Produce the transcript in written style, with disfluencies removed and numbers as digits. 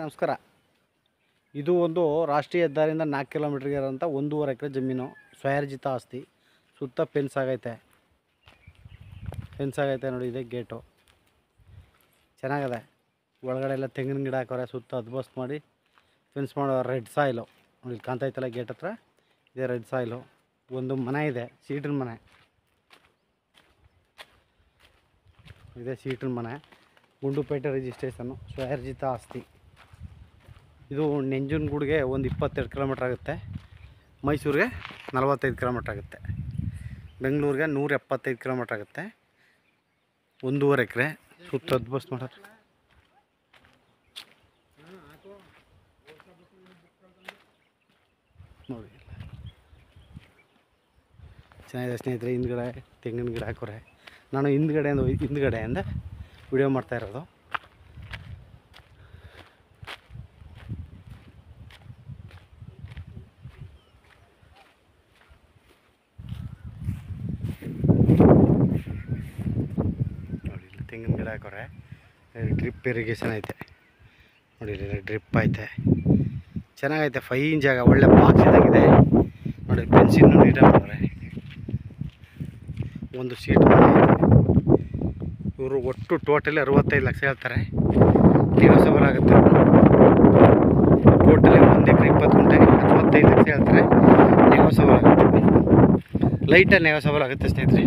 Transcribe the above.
ನಮಸ್ಕಾರ. ಇದು ಒಂದು ರಾಷ್ಟ್ರೀಯ ಹೆದ್ದಾರಿಯಿಂದ 4 ಕಿಲೋಮೀಟರ್ಗೆ ಇರೋಂಥ 1.5 ಎಕರೆ ಜಮೀನು, ಸ್ವಯಾರ್ಜಿತ ಆಸ್ತಿ. ಸುತ್ತ ಫೆನ್ಸ್ ಆಗೈತೆ ನೋಡಿ. ಇದೆ ಗೇಟು, ಚೆನ್ನಾಗಿದೆ. ಒಳಗಡೆ ಎಲ್ಲ ತೆಂಗಿನ ಗಿಡ ಹಾಕೋರೆ, ಸುತ್ತ ಅದ್ಬಸ್ತ್ ಮಾಡಿ ಫೆನ್ಸ್ ಮಾಡೋ. ರೆಡ್ ಸಾಯಿಲು ನೋಡಿ, ಕಾಣ್ತಾ ಇತ್ತಲ್ಲ ಗೇಟ್ ಹತ್ರ, ಇದೆ ರೆಡ್ ಸಾಯಿಲು. ಒಂದು ಮನೆ ಇದೆ, ಸೀಟಿನ ಮನೆ ಇದೆ, ಸೀಟಿನ ಮನೆ. ಗುಂಡುಪೇಟೆ ರಿಜಿಸ್ಟ್ರೇಷನ್ನು, ಸ್ವಯಾರ್ಜಿತ ಆಸ್ತಿ. ಇದು ನಂಜನಗೂಡಿಗೆ ಒಂದು 22 ಕಿಲೋಮೀಟ್ರ್ ಆಗುತ್ತೆ, ಮೈಸೂರಿಗೆ 45 ಕಿಲೋಮೀಟ್ರ್ ಆಗುತ್ತೆ, ಬೆಂಗಳೂರಿಗೆ 175 ಕಿಲೋಮೀಟ್ರ್ ಆಗುತ್ತೆ. 1.5 ಎಕರೆ, ಸುತ್ತ ಅದ್ಬಸ್ತ್ ಮಾಡೋದು. ನೋಡಿ ಚೆನ್ನಾಗಿದೆ ಸ್ನೇಹಿತರೆ. ಹಿಂದ್ಗಡೆ ತೆಂಗಿನ ಗಿಡ ಹಾಕೋರೆ. ನಾನು ಹಿಂದ್ಗಡೆಯಿಂದ ವಿಡಿಯೋ ಮಾಡ್ತಾ ಇರೋದು. ನೋಡಿ ಇಲ್ಲಿ ತೆಂಗಿನ ಗಿಡ ಹಾಕೋರೆ. ಡ್ರಿಪ್ ಇರಿಗೇಷನ್ ಐತೆ ನೋಡಿ, ಇಲ್ಲಿ ಡ್ರಿಪ್ ಐತೆ. ಚೆನ್ನಾಗೈತೆ, ಫೈನ್ ಜಾಗ, ಒಳ್ಳೆ ಬಾಕ್ಸ್ ಇದಾಗಿದೆ ನೋಡಿ. ಬೆಂಚಿನ ನೀಟಾಗಿ ಮಾಡೋರೆ. ಒಂದು ಸೀಟ್ ಮನೆ ಐತೆ. ಇವರು ಒಟ್ಟು ಟೋಟಲಿ 65 ಲಕ್ಷ ಹೇಳ್ತಾರೆ, ನೆಗೋಸಿಯಬಲ್ ಆಗುತ್ತೆ. ಟೋಟಲಿ 1 ಎಕರೆ 20 ಗುಂಟೆಗೆ 65 ಲಕ್ಷ ಹೇಳ್ತಾರೆ, ನೆಗೋಸಿಯಬಲ್ ಆಗುತ್ತೆ. ಲೈಟಾಗಿ ನೆಗೋಸಿಯಬಲ್ ಆಗುತ್ತೆ ಸ್ನೇಹಿತರೆ.